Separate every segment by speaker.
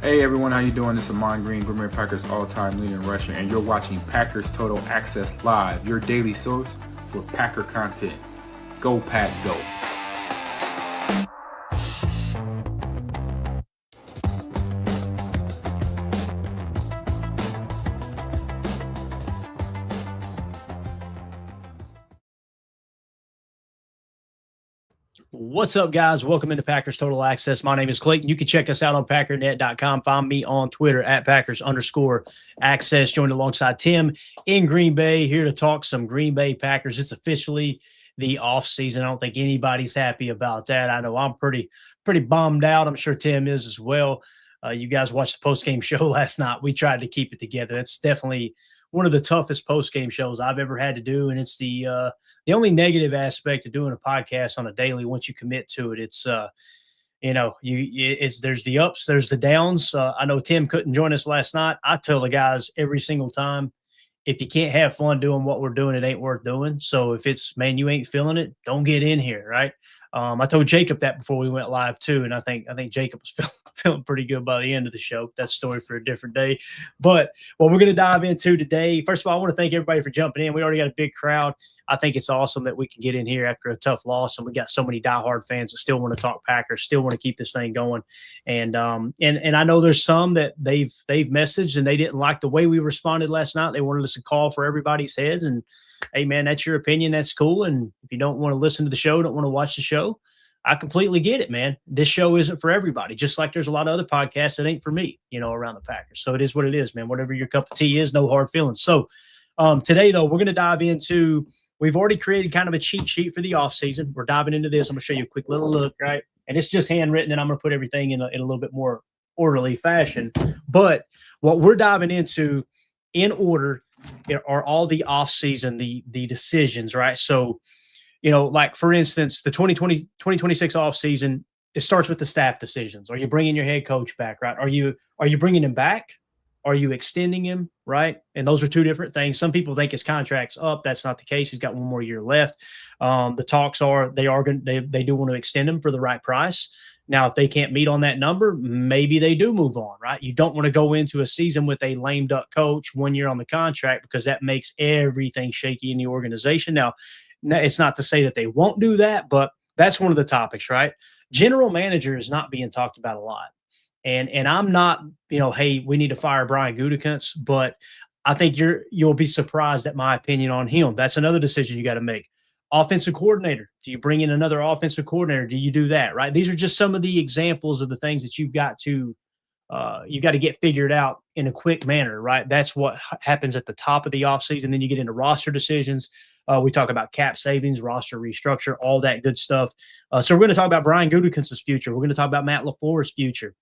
Speaker 1: Hey everyone, how you doing? This is Amon Green, Green Bay Packers all-time leading rusher, and you're watching Packers Total Access Live, your daily source for Packer content. Go Pack, go!
Speaker 2: What's up, guys? Welcome into Packers Total Access. My name is Clayton. You can check us out on packernet.com. Find me on Twitter at Packers_access. Joined alongside Tim in Green Bay, here to talk some Green Bay Packers. It's officially the offseason. I don't think anybody's happy about that. I know I'm pretty bummed out. I'm sure Tim is as well. You guys watched the postgame show last night. We tried to keep it together. That's definitely one of the toughest post-game shows I've ever had to do. And it's the only negative aspect of doing a podcast on a daily. Once you commit to it, it's, there's the ups, there's the downs. I know Tim couldn't join us last night. I tell the guys every single time, if you can't have fun doing what we're doing, it ain't worth doing. So if it's, man, you ain't feeling it, don't get in here. Right. I told Jacob that before we went live too. And I think Jacob was feeling pretty good by the end of the show. That's a story for a different day. But what we're going to dive into today, first of all, I want to thank everybody for jumping in. We already got a big crowd. I think it's awesome that we can get in here after a tough loss. And we got so many diehard fans that still want to talk Packers, still want to keep this thing going. And I know there's some that they've messaged and they didn't like the way we responded last night. They wanted us to call for everybody's heads. And hey, man, that's your opinion. That's cool. And if you don't want to listen to the show, don't want to watch the show, I completely get it, man. This show isn't for everybody, just like there's a lot of other podcasts that ain't for me, around the Packers. So it is what it is, man. Whatever your cup of tea is, no hard feelings. So today, though, we're going to dive into – we've already created kind of a cheat sheet for the offseason. We're diving into this. I'm going to show you a quick little look, right? And it's just handwritten, and I'm going to put everything in a little bit more orderly fashion. But what we're diving into in order are all the offseason, the decisions, right? So – like for instance, the 2026 offseason, it starts with the staff decisions. Are you bringing your head coach back, right? Are you bringing him back? Are you extending him, right? And those are two different things. Some people think his contract's up. That's not the case. He's got one more year left. The talks are they do want to extend him for the right price. Now, if they can't meet on that number, maybe they do move on, right? You don't want to go into a season with a lame duck coach 1 year on the contract because that makes everything shaky in the organization. Now, it's not to say that they won't do that, but that's one of the topics, right? General manager is not being talked about a lot. And I'm not, hey, we need to fire Brian Gutekunst, but I think you'll be surprised at my opinion on him. That's another decision you got to make. Offensive coordinator. Do you bring in another offensive coordinator? Do you do that, right? These are just some of the examples of the things that you've got to get figured out in a quick manner, right? That's what happens at the top of the offseason. Then you get into roster decisions. We talk about cap savings, roster restructure, all that good stuff. So we're going to talk about Brian Gutekunst's future. We're going to talk about Matt LaFleur's future.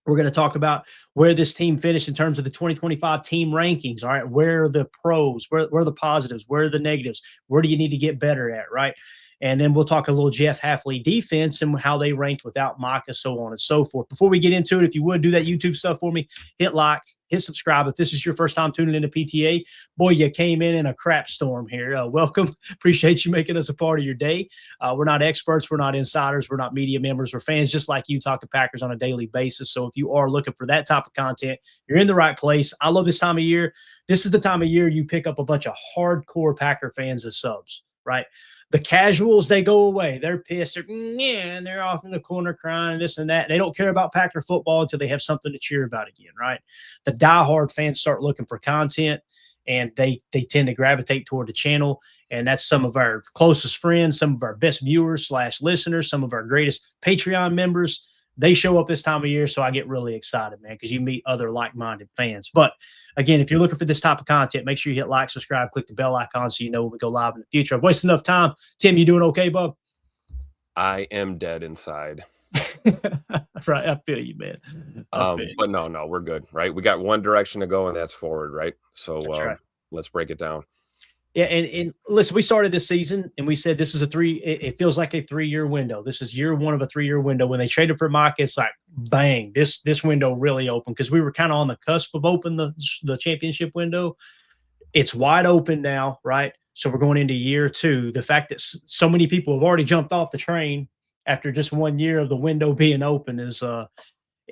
Speaker 2: We're going to talk about where this team finished in terms of the 2025 team rankings. All right, where are the pros? Where are the positives? Where are the negatives? Where do you need to get better at, right? And then we'll talk a little Jeff Hafley defense and how they ranked without Micah, so on and so forth. Before we get into it, if you would do that YouTube stuff for me, hit like, hit subscribe. If this is your first time tuning into PTA, boy, you came in a crap storm here. Welcome. Appreciate you making us a part of your day. We're not experts. We're not insiders. We're not media members. We're fans just like you, talking Packers on a daily basis. So if you are looking for that type of content, you're in the right place. I love this time of year. This is the time of year you pick up a bunch of hardcore Packer fans as subs, right? The casuals, they go away. They're pissed. And they're off in the corner crying, this and that. They don't care about Packer football until they have something to cheer about again, right? The diehard fans start looking for content, and they tend to gravitate toward the channel. And that's some of our closest friends, some of our best viewers / listeners, some of our greatest Patreon members. They show up this time of year, so I get really excited, man, because you meet other like-minded fans. But, again, if you're looking for this type of content, make sure you hit like, subscribe, click the bell icon so you know when we go live in the future. I've wasted enough time. Tim, you doing okay, bub?
Speaker 3: I am dead inside.
Speaker 2: Right, I feel you, man.
Speaker 3: But no, we're good, right? We got one direction to go, and that's forward, right? So
Speaker 2: right.
Speaker 3: Let's break it down.
Speaker 2: Yeah, and listen, we started this season, and we said this is it feels like a 3-year window. This is year one of a 3-year window. When they traded for Micah, it's like, bang, this window really opened because we were kind of on the cusp of open the championship window. It's wide open now, right? So we're going into year 2. The fact that so many people have already jumped off the train after just 1 year of the window being open is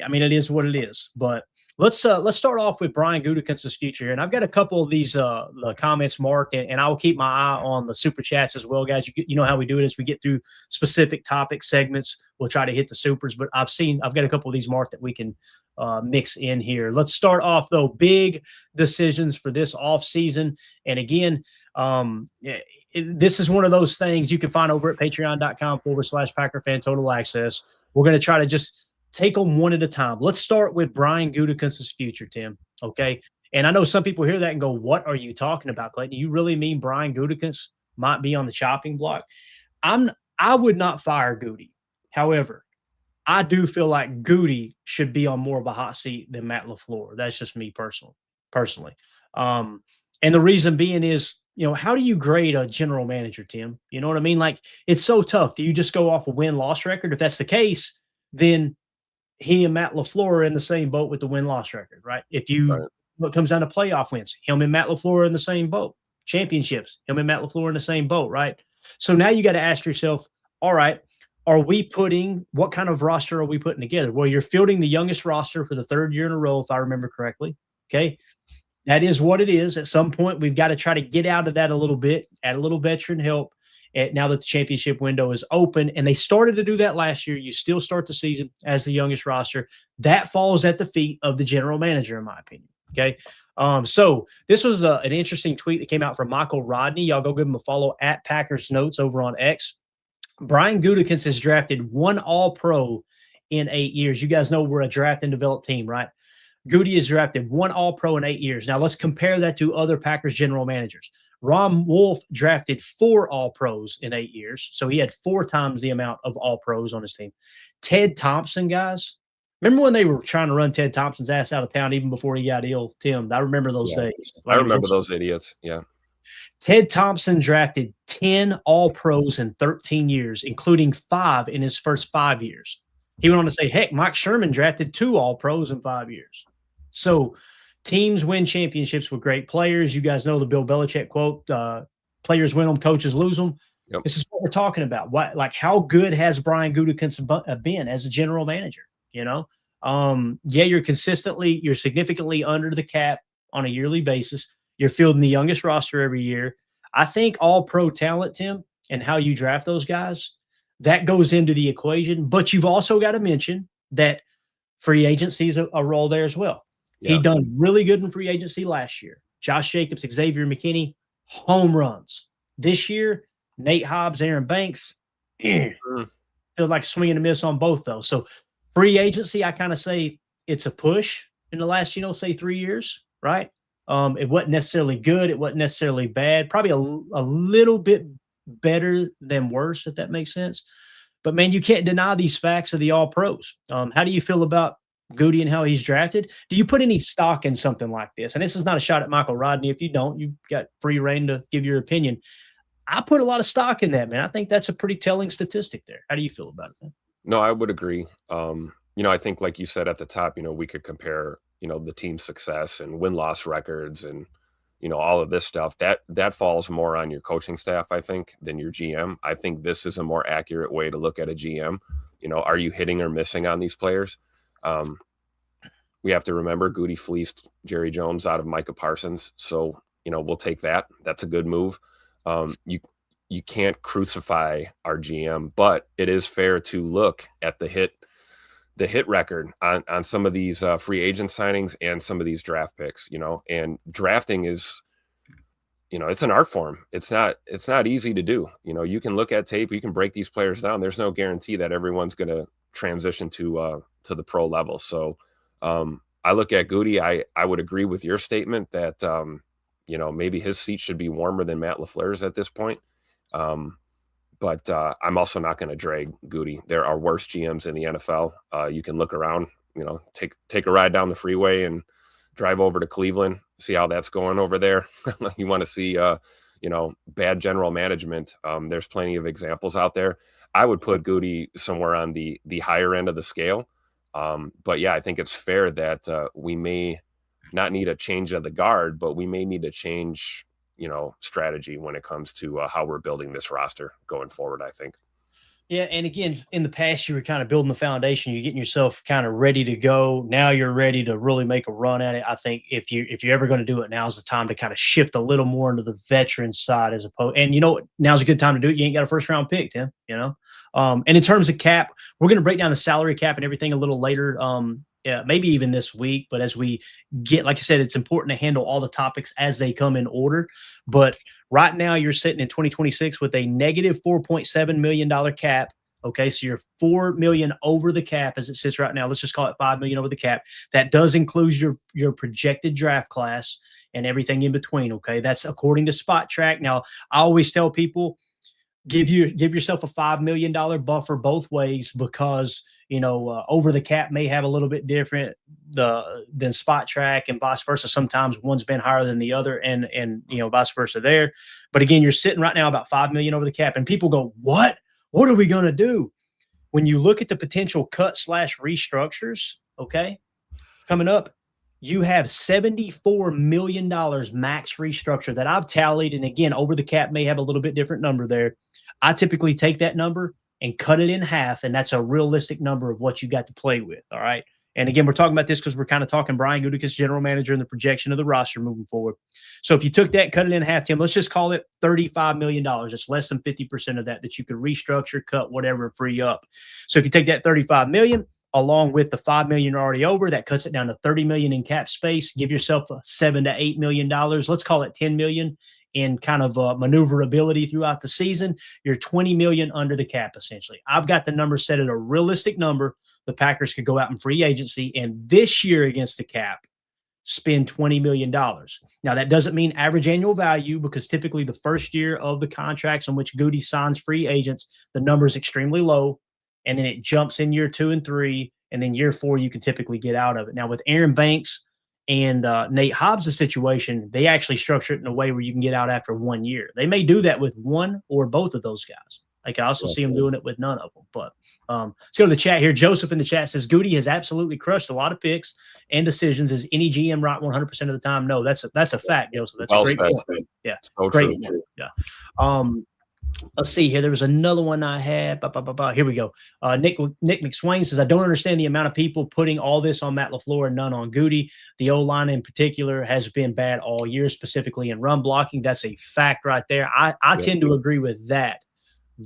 Speaker 2: I mean, it is what it is. But let's start off with Brian Gutekunst's future here. And I've got a couple of these the comments marked, and I will keep my eye on the super chats as well, guys. You know how we do it is we get through specific topic segments. We'll try to hit the supers, but I've got a couple of these marked that we can mix in here. Let's start off though. Big decisions for this offseason. And again, this is one of those things you can find over at patreon.com/Packer Fan Total Access. We're going to try to just take them one at a time. Let's start with Brian Gutekunst's future, Tim. Okay. And I know some people hear that and go, what are you talking about, Clayton? You really mean Brian Gutekunst might be on the chopping block? I would not fire Goody. However, I do feel like Goody should be on more of a hot seat than Matt LaFleur. That's just me personally. And the reason being is, how do you grade a general manager, Tim? You know what I mean? Like, it's so tough. Do you just go off a win-loss record? If that's the case, then he and Matt LaFleur are in the same boat with the win-loss record, right? What comes down to playoff wins, him and Matt LaFleur are in the same boat. Championships, him and Matt LaFleur in the same boat, right? So now you got to ask yourself, all right, what kind of roster are we putting together? Well, you're fielding the youngest roster for the third year in a row, if I remember correctly. Okay. That is what it is. At some point, we've got to try to get out of that a little bit, add a little veteran help. Now that the championship window is open, and they started to do that last year, you still start the season as the youngest roster. That falls at the feet of the general manager, in my opinion. Okay. So this was an interesting tweet that came out from Michael Rodney. Y'all go give him a follow at Packers Notes over on X. Brian Gutekunst has drafted one All-Pro in 8 years. You guys know we're a draft and develop team, right? Goody has drafted one All-Pro in 8 years. Now let's compare that to other Packers general managers. Ron Wolf drafted 4 All-Pros in 8 years, so he had 4 times the amount of All-Pros on his team. Ted Thompson, guys, remember when they were trying to run Ted Thompson's ass out of town even before he got ill, Tim? I remember those days.
Speaker 3: I remember those idiots, yeah.
Speaker 2: Ted Thompson drafted 10 All-Pros in 13 years, including 5 in his first 5 years. He went on to say, heck, Mike Sherman drafted 2 All-Pros in 5 years. So teams win championships with great players. You guys know the Bill Belichick quote, players win them, coaches lose them. Yep. This is what we're talking about. How good has Brian Gutekunst been as a general manager? You're significantly under the cap on a yearly basis. You're fielding the youngest roster every year. I think All-Pro talent, Tim, and how you draft those guys, that goes into the equation. But you've also got to mention that free agency is a role there as well. Yeah. He done really good in free agency last year. Josh Jacobs, Xavier McKinney, home runs. This year, Nate Hobbs, Aaron Banks, feel like swinging a miss on both those. So free agency, I kind of say it's a push in the last, say 3 years, right? It wasn't necessarily good. It wasn't necessarily bad. Probably a little bit better than worse, if that makes sense. But, man, you can't deny these facts of the All-Pros. How do you feel about Goody and how he's drafted? Do you put any stock in something like this? And this is not a shot at Michael Rodney. If you don't, you've got free reign to give your opinion. I put a lot of stock in that, man. I think that's a pretty telling statistic there. How do you feel about it, man?
Speaker 3: No, I would agree. I think like you said at the top, we could compare, the team's success and win-loss records and, all of this stuff. That falls more on your coaching staff, I think, than your GM. I think this is a more accurate way to look at a GM. Are you hitting or missing on these players? We have to remember Goody fleeced Jerry Jones out of Micah Parsons. So, we'll take that. That's a good move. You can't crucify our GM, but it is fair to look at the hit record on some of these free agent signings and some of these draft picks, and drafting is, it's an art form. It's not easy to do. You can look at tape, you can break these players down. There's no guarantee that everyone's going to transition to the pro level. So I look at Goody. I would agree with your statement that, maybe his seat should be warmer than Matt LaFleur's at this point. But I'm also not going to drag Goody. There are worse GMs in the NFL. You can look around, take a ride down the freeway and drive over to Cleveland, see how that's going over there. You want to see, bad general management. There's plenty of examples out there. I would put Goody somewhere on the higher end of the scale. But yeah, I think it's fair that we may not need a change of the guard, but we may need to change, strategy when it comes to how we're building this roster going forward, I think.
Speaker 2: Yeah, and again, in the past, you were kind of building the foundation. You're getting yourself kind of ready to go. Now you're ready to really make a run at it. I think if you're ever going to do it, now's the time to kind of shift a little more into the veteran side as opposed. And you know, now's a good time to do it. You ain't got a first round pick, Tim. You know, and in terms of cap, we're going to break down the salary cap and everything a little later. Yeah, maybe even this week. But as we get, like I said, it's important to handle all the topics as they come in order. But right now, you're sitting in 2026 with a negative $4.7 million cap. Okay, so you're $4 million over the cap as it sits right now. Let's just call it $5 million over the cap. That does include your projected draft class and everything in between. Okay, that's according to Spot Track. Now, I always tell people give yourself a $5 million buffer both ways because over the cap may have a little bit different than Spot Track and vice versa. Sometimes one's been higher than the other and vice versa there. But again, you're sitting right now about $5 million over the cap, and people go, what are we going to do? When you look at the potential cut/restructures, okay, coming up, you have $74 million max restructure that I've tallied. And again, over the cap may have a little bit different number there. I typically take that number and cut it in half, and that's a realistic number of what you got to play with. All right. And again, we're talking about this because we're kind of talking Brian Gutekunst, general manager, and the projection of the roster moving forward. So if you took that, cut it in half, Tim, let's just call it $35 million. It's less than 50% of that you could restructure, cut, whatever, and free up. So if you take that $35 million, along with the $5 million already over, that cuts it down to $30 million in cap space. Give yourself $7 to $8 million. Let's call it $10 million in kind of maneuverability throughout the season. You're $20 million under the cap, essentially. I've got the number set at a realistic number. The Packers could go out in free agency and this year against the cap spend $20 million. Now, that doesn't mean average annual value because typically the first year of the contracts on which Goody signs free agents, the number is extremely low. And then it jumps in year 2 and 3. And then year 4, you can typically get out of it. Now, with Aaron Banks and Nate Hobbs' situation, they actually structure it in a way where you can get out after 1 year. They may do that with one or both of those guys. I can also see them doing it with none of them. But let's go to the chat here. Joseph in the chat says, Goody has absolutely crushed a lot of picks and decisions. Is any GM right 100% of the time? No, that's a fact, Joseph. That's a great point. Yeah,
Speaker 3: so
Speaker 2: great
Speaker 3: true.
Speaker 2: point. Yeah. Let's see here. There was another one I had. Here we go. Nick McSwain says, I don't understand the amount of people putting all this on Matt LaFleur and none on Goody. The O-line in particular has been bad all year, specifically in run blocking. That's a fact right there. I tend to agree with that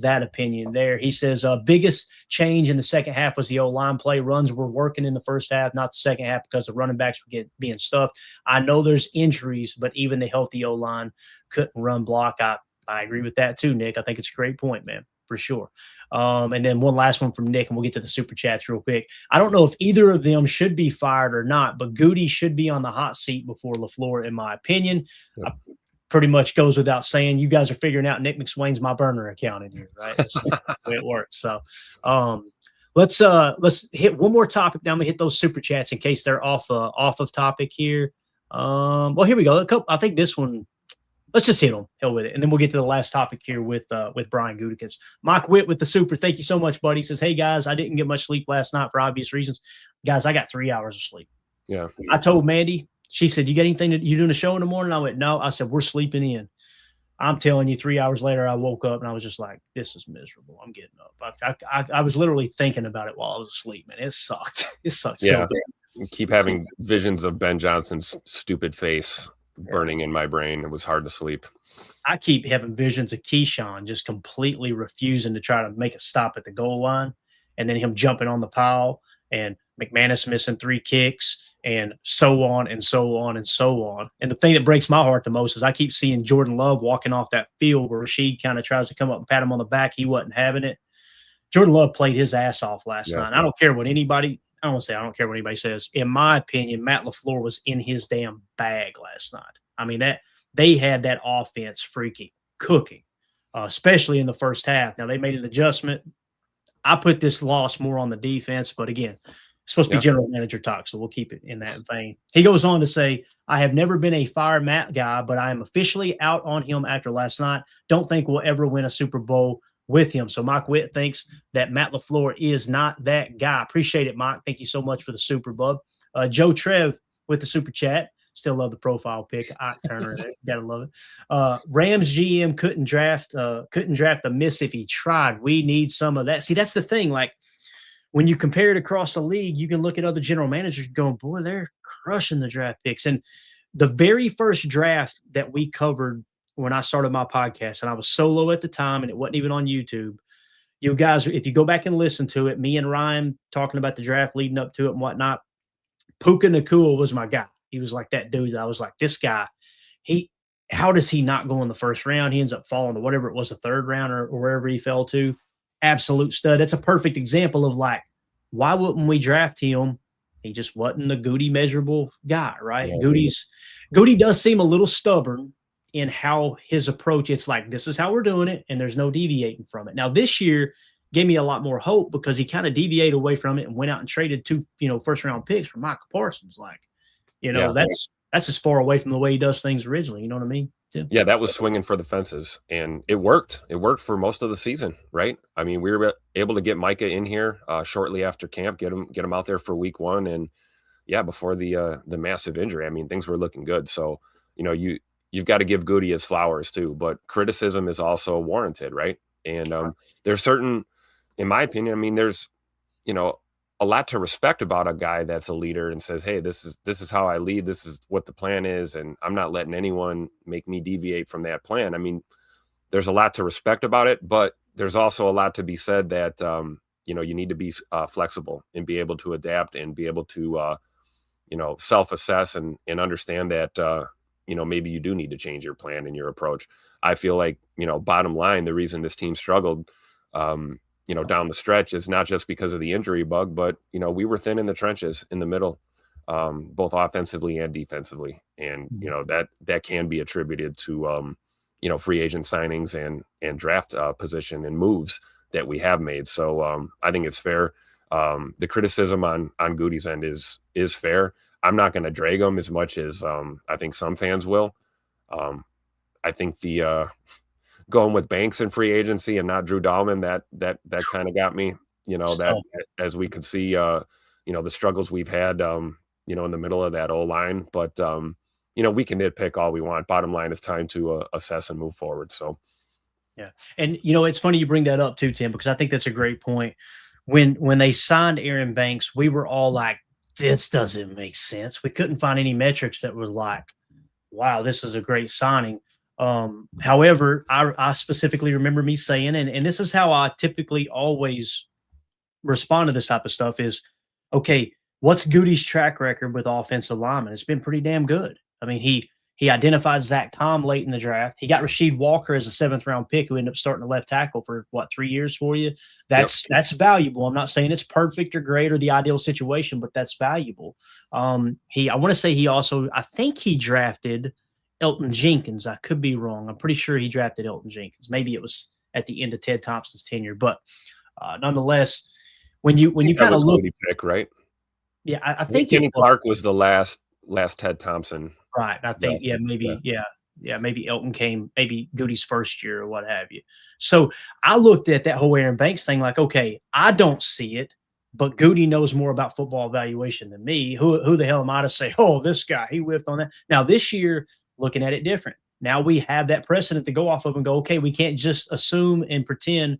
Speaker 2: opinion there. He says, biggest change in the second half was the O-line play. Runs were working in the first half, not the second half because the running backs were being stuffed. I know there's injuries, but even the healthy O-line couldn't run block. I agree with that too, Nick. I think it's a great point, man, for sure. And then one last one from Nick, and we'll get to the super chats real quick. I don't know if either of them should be fired or not, but Goody should be on the hot seat before LaFleur, in my opinion. Pretty much goes without saying. You guys are figuring out Nick McSwain's my burner account in here, right? That's the way it works. So let's hit one more topic. Now I'm gonna hit those super chats in case they're off of topic here. Well, here we go. I think this one. Let's just hit them. Hell with it. And then we'll get to the last topic here with Brian Gutekunst. Mike Witt with the super. Thank you so much, buddy. He says, hey, guys, I didn't get much sleep last night for obvious reasons. Guys, I got 3 hours of sleep.
Speaker 3: Yeah.
Speaker 2: I told Mandy, she said, you got anything you doing a show in the morning? I went, no. I said, we're sleeping in. I'm telling you, 3 hours later, I woke up and I was just like, this is miserable. I'm getting up. I was literally thinking about it while I was asleep, man. It sucked. It sucked so bad.
Speaker 3: Keep having visions of Ben Johnson's stupid face burning in my brain. It was hard to sleep.
Speaker 2: I keep having visions of Keisean just completely refusing to try to make a stop at the goal line, and then him jumping on the pile, and McManus missing 3 kicks, and so on and so on and so on. And the thing that breaks my heart the most is I keep seeing Jordan Love walking off that field where Rashid kind of tries to come up and pat him on the back. He wasn't having it. Jordan Love played his ass off last night. I don't care what anybody – I don't care what anybody says. In my opinion, Matt LaFleur was in his damn bag last night. I mean, that they had that offense freaking cooking, especially in the first half. Now, they made an adjustment. I put this loss more on the defense, but again, it's supposed to be general manager talk, so we'll keep it in that vein. He goes on to say, I have never been a fire Matt guy, but I am officially out on him after last night. Don't think we'll ever win a Super Bowl with him. So Mike Witt thinks that Matt LaFleur is not that guy. Appreciate it, Mike. Thank you so much for the super, bub. Joe Trev with the super chat Still love the profile pic. Ike Turner. Gotta love it. Rams GM couldn't draft a miss if he tried. We need some of that. See, that's the thing. Like, when you compare it across the league, you can look at other general managers going, boy, they're crushing the draft picks. And the very first draft that we covered when I started my podcast, and I was solo at the time, and it wasn't even on YouTube. You guys, if you go back and listen to it, me and Ryan talking about the draft leading up to it and whatnot, Puka Nacua was my guy. He was like that dude. I was like, this guy, how does he not go in the first round? He ends up falling to whatever it was, the third round or wherever he fell to. Absolute stud. That's a perfect example of like, why wouldn't we draft him? He just wasn't the Goody measurable guy, right?
Speaker 3: Yeah.
Speaker 2: Goody does seem a little stubborn in how his approach. It's like, this is how we're doing it, and there's no deviating from it. Now, this year gave me a lot more hope because he kind of deviated away from it and went out and traded 2, first round picks for Micah Parsons. Like, that's as far away from the way he does things originally. You know what I mean? Tim?
Speaker 3: Yeah, that was swinging for the fences, and it worked. It worked for most of the season, right? I mean, we were able to get Micah in here shortly after camp, get him out there for week 1, and before the massive injury, I mean, things were looking good. So, you've got to give Goody his flowers too, but criticism is also warranted, right? And there's certain, in my opinion, I mean, there's a lot to respect about a guy that's a leader and says, hey, this is how I lead. This is what the plan is. And I'm not letting anyone make me deviate from that plan. I mean, there's a lot to respect about it, but there's also a lot to be said that, you need to be flexible and be able to adapt and be able to, self-assess and understand that, maybe you do need to change your plan and your approach. I feel like, bottom line, the reason this team struggled, down the stretch is not just because of the injury bug, but, we were thin in the trenches in the middle, both offensively and defensively. And, that can be attributed to, free agent signings and draft position and moves that we have made. So I think it's fair. The criticism on Goody's end is fair. I'm not going to drag him as much as I think some fans will. I think the going with Banks in free agency and not Drew Dahlman, that kind of got me, that as we could see, the struggles we've had, in the middle of that O-line. But, we can nitpick all we want. Bottom line, it's time to assess and move forward. So,
Speaker 2: yeah. And, it's funny you bring that up too, Tim, because I think that's a great point. When they signed Aaron Banks, we were all like, this doesn't make sense. We couldn't find any metrics that was like, wow, this is a great signing. However, I specifically remember me saying, and this is how I typically always respond to this type of stuff is, okay, what's Goody's track record with offensive linemen? It's been pretty damn good. I mean, he identified Zach Tom late in the draft. He got Rasheed Walker as a 7th round pick who ended up starting the left tackle for 3 years for you. That's valuable. I'm not saying it's perfect or great or the ideal situation, but that's valuable. I want to say I think he drafted Elton Jenkins. I could be wrong. I'm pretty sure he drafted Elton Jenkins. Maybe it was at the end of Ted Thompson's tenure, but nonetheless, when you kind of look,
Speaker 3: pick, right?
Speaker 2: Yeah, I think
Speaker 3: Kenny Clark was the last Ted Thompson.
Speaker 2: Right. I think, maybe Elton came, maybe Goody's first year or what have you. So I looked at that whole Aaron Banks thing like, okay, I don't see it, but Goody knows more about football evaluation than me. Who the hell am I to say, oh, this guy, he whiffed on that. Now this year, looking at it different. Now we have that precedent to go off of and go, okay, we can't just assume and pretend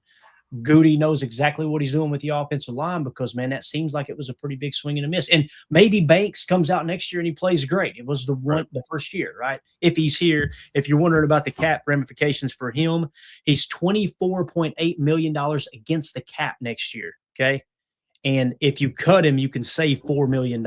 Speaker 2: Goody knows exactly what he's doing with the offensive line because, man, that seems like it was a pretty big swing and a miss. And maybe Banks comes out next year and he plays great. It was the first year, right? If he's here, if you're wondering about the cap ramifications for him, he's $24.8 million against the cap next year, okay? And if you cut him, you can save $4 million.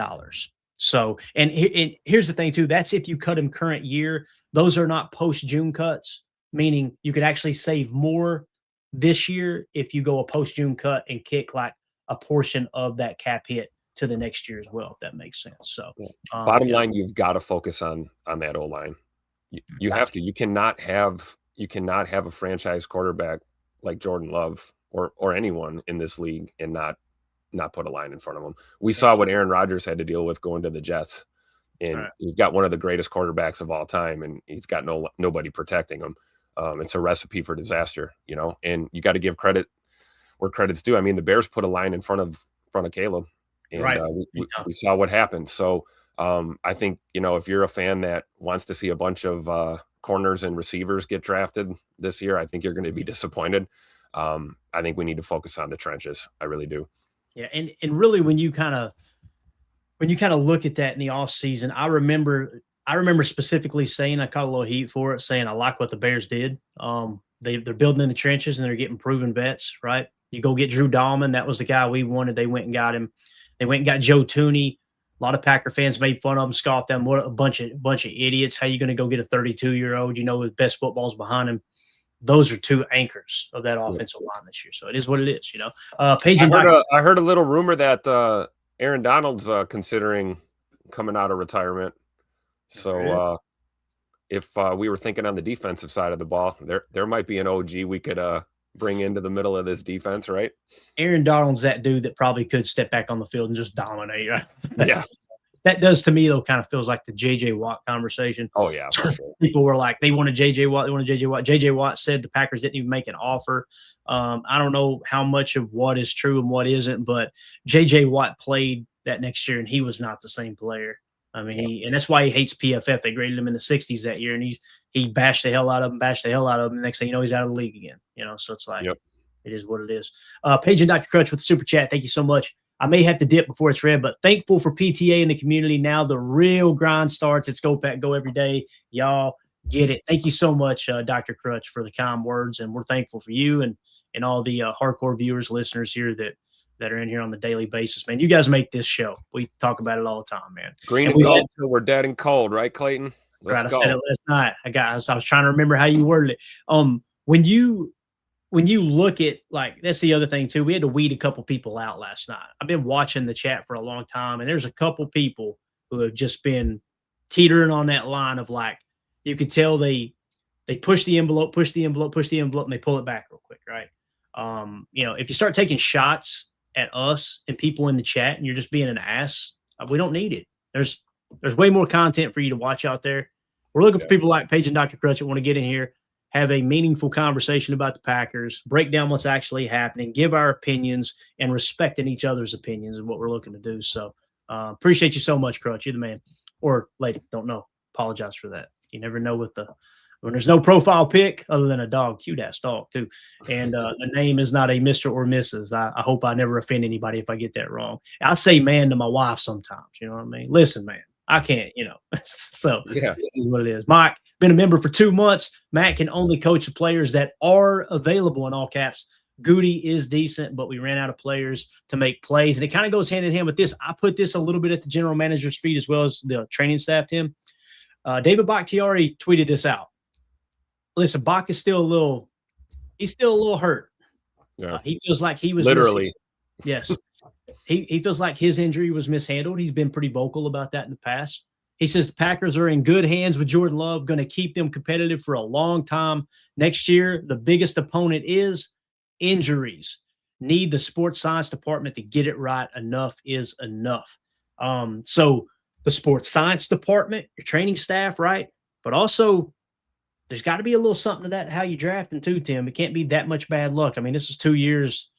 Speaker 2: So, and here's the thing, too. That's if you cut him current year. Those are not post-June cuts, meaning you could actually save more this year if you go a post-June cut and kick like a portion of that cap hit to the next year as well, if that makes sense. So
Speaker 3: bottom line, you've got to focus on that O-line. You have to. You cannot have a franchise quarterback like Jordan Love or anyone in this league and not put a line in front of him. We saw what Aaron Rodgers had to deal with going to the Jets. And you've got one of the greatest quarterbacks of all time, and he's got nobody protecting him. It's a recipe for disaster, and you got to give credit where credit's due. I mean, the Bears put a line in front of Caleb, and we saw what happened. So I think, if you're a fan that wants to see a bunch of corners and receivers get drafted this year, I think you're going to be disappointed. I think we need to focus on the trenches. I really do.
Speaker 2: Yeah, and really when you kind of look at that in the offseason, I remember specifically saying, I caught a little heat for it, saying I like what the Bears did. They're building in the trenches and they're getting proven vets, right? You go get Drew Dahlman. That was the guy we wanted. They went and got him. They went and got Joe Tooney. A lot of Packer fans made fun of them, scoffed them. What a bunch of idiots. How you going to go get a 32-year-old, with best footballs behind him? Those are two anchors of that offensive line this year. So it is what it is, Paige and
Speaker 3: I heard a little rumor that Aaron Donald's considering coming out of retirement. So if we were thinking on the defensive side of the ball, there might be an OG we could bring into the middle of this defense, right?
Speaker 2: Aaron Donald's that dude that probably could step back on the field and just dominate. Right?
Speaker 3: Yeah.
Speaker 2: That does to me, though, kind of feels like the J.J. Watt conversation.
Speaker 3: Oh, yeah, for sure.
Speaker 2: People were like, they wanted J.J. Watt. They wanted J.J. Watt. J.J. Watt said the Packers didn't even make an offer. I don't know how much of what is true and what isn't, but J.J. Watt played that next year, and he was not the same player. I mean, and that's why he hates PFF. They graded him in the 60s that year, and he bashed the hell out of him. The next thing you know, he's out of the league again. So it's like, It is what it is. Paige and Dr. Crutch with the super chat. Thank you so much. I may have to dip before it's read, but thankful for PTA in the community. Now the real grind starts. It's Go Pack Go every day. Y'all get it. Thank you so much, Dr. Crutch, for the kind words, and we're thankful for you and all the hardcore viewers, listeners here that are in here on the daily basis, man. You guys make this show. We talk about it all the time, man.
Speaker 3: Green and gold till we're dead and cold, right, Clayton?
Speaker 2: Right, I said it last night. I was trying to remember how you worded it. When you look at, like, that's the other thing too. We had to weed a couple people out last night. I've been watching the chat for a long time, and there's a couple people who have just been teetering on that line of, like, you could tell they push the envelope, and they pull it back real quick, right? If you start taking shots at us and people in the chat and you're just being an ass, we don't need it. There's way more content for you to watch out there. We're looking for people like Paige and Dr. Crutch that want to get in here, have a meaningful conversation about the Packers, break down what's actually happening, give our opinions, and respecting each other's opinions is what we're looking to do. So appreciate you so much, Crutch. You're the man. Or lady, don't know. Apologize for that. You never know when there's no profile pic other than a dog, cute-ass dog, too. And the name is not a Mr. or Mrs. I hope I never offend anybody if I get that wrong. I say man to my wife sometimes, you know what I mean? Listen, man, I can't, So
Speaker 3: yeah,
Speaker 2: it is what it is. Mike, been a member for 2 months. Matt can only coach the players that are available, in all caps. Goody is decent, but we ran out of players to make plays. And it kind of goes hand in hand with this. I put this a little bit at the general manager's feet as well as the training staff, Tim. David Bakhtiari tweeted this out. Listen, Bach is still a little hurt.
Speaker 3: Yeah.
Speaker 2: He feels like he was
Speaker 3: literally.
Speaker 2: Yes. He feels like his injury was mishandled. He's been pretty vocal about that in the past. He says the Packers are in good hands with Jordan Love, going to keep them competitive for a long time. Next year, the biggest opponent is injuries. Need the sports science department to get it right. Enough is enough. So the sports science department, your training staff, right? But also there's got to be a little something to that, how you drafting too, Tim. It can't be that much bad luck. I mean, this is 2 years.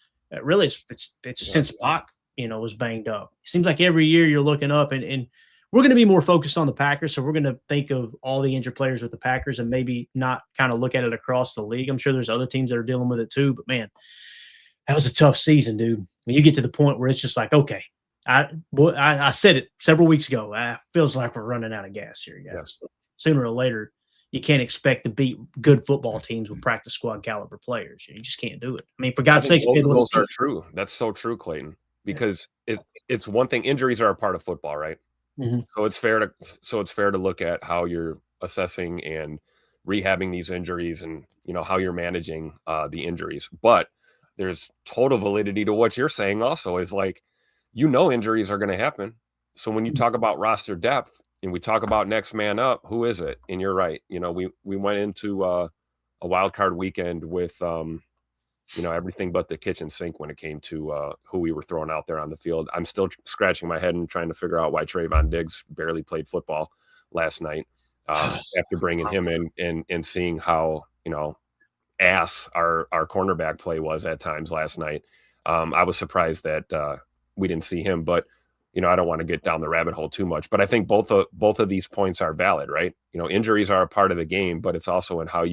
Speaker 2: Really, it's since Bach, was banged up. It seems like every year you're looking up, and we're going to be more focused on the Packers. So we're going to think of all the injured players with the Packers and maybe not kind of look at it across the league. I'm sure there's other teams that are dealing with it too, but man, that was a tough season, dude. When you get to the point where it's just like, okay, I said it several weeks ago. Feels like we're running out of gas here, guys. Yeah. Sooner or later, you can't expect to beat good football teams with practice squad caliber players. You just can't do it. I mean, for God's sake,
Speaker 3: those are true. That's so true, Clayton. Because it's one thing. Injuries are a part of football, right?
Speaker 2: Mm-hmm.
Speaker 3: So it's fair to look at how you're assessing and rehabbing these injuries, and how you're managing the injuries. But there's total validity to what you're saying. Also, is like injuries are going to happen. So when you talk about roster depth and we talk about next man up, who is it? And you're right. We went into a wild card weekend with everything but the kitchen sink when it came to who we were throwing out there on the field. I'm still scratching my head and trying to figure out why Trayvon Diggs barely played football last night after bringing him in and seeing how, ass our cornerback play was at times last night. I was surprised that we didn't see him, but I don't want to get down the rabbit hole too much, but I think both of these points are valid, right? Injuries are a part of the game, but it's also in how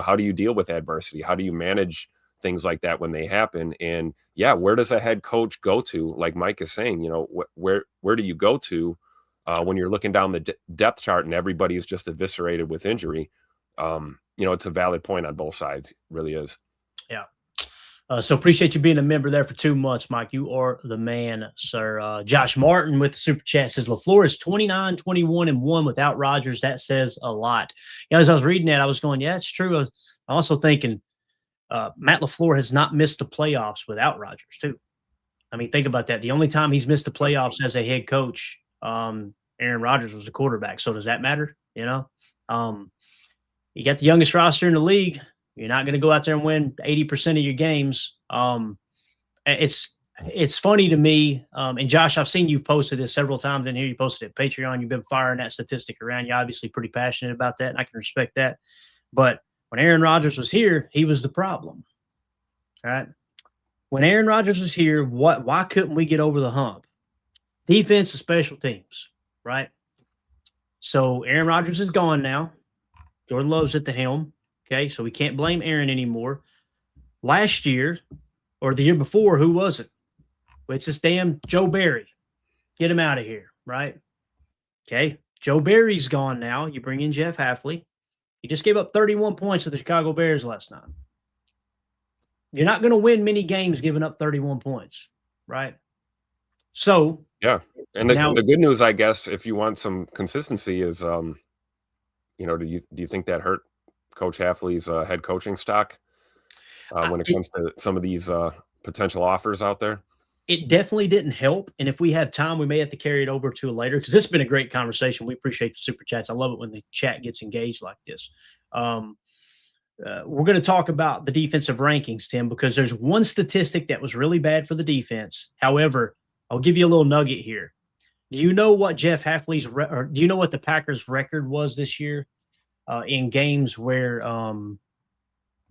Speaker 3: how do you deal with adversity? How do you manage things like that when they happen? And yeah, where does a head coach go to? Like Mike is saying, where do you go to when you're looking down the depth chart and everybody's just eviscerated with injury? It's a valid point on both sides. It really is.
Speaker 2: Yeah. So appreciate you being a member there for 2 months, Mike. You are the man, sir. Josh Martin with the super chat says LaFleur is 29, 21, and 1 without Rodgers. That says a lot. As I was reading that, I was going, yeah, it's true. I was also thinking Matt LaFleur has not missed the playoffs without Rodgers, too. I mean, think about that. The only time he's missed the playoffs as a head coach, Aaron Rodgers was the quarterback. So does that matter? You got the youngest roster in the league. You're not going to go out there and win 80% of your games. It's funny to me. And Josh, I've seen you've posted this several times in here. You posted it Patreon. You've been firing that statistic around. You're obviously pretty passionate about that, and I can respect that. But when Aaron Rodgers was here, he was the problem. All right. When Aaron Rodgers was here, why couldn't we get over the hump? Defense and special teams, right? So Aaron Rodgers is gone now. Jordan Love's at the helm. Okay, so we can't blame Aaron anymore. Last year, or the year before, who was it? Well, it's this damn Joe Barry. Get him out of here, right? Okay, Joe Barry's gone now. You bring in Jeff Hafley. He just gave up 31 points to the Chicago Bears last night. You're not going to win many games giving up 31 points, right? So
Speaker 3: yeah, and the good news, I guess, if you want some consistency, is do you think that hurt Coach Hafley's head coaching stock when it comes to some of these potential offers out there?
Speaker 2: It definitely didn't help. And if we have time, we may have to carry it over to later, because this has been a great conversation. We appreciate the super chats. I love it when the chat gets engaged like this. We're going to talk about the defensive rankings, Tim, because there's one statistic that was really bad for the defense. However, I'll give you a little nugget here. Do you know what Jeff Hafley's or do you know what the Packers' record was this year? In games where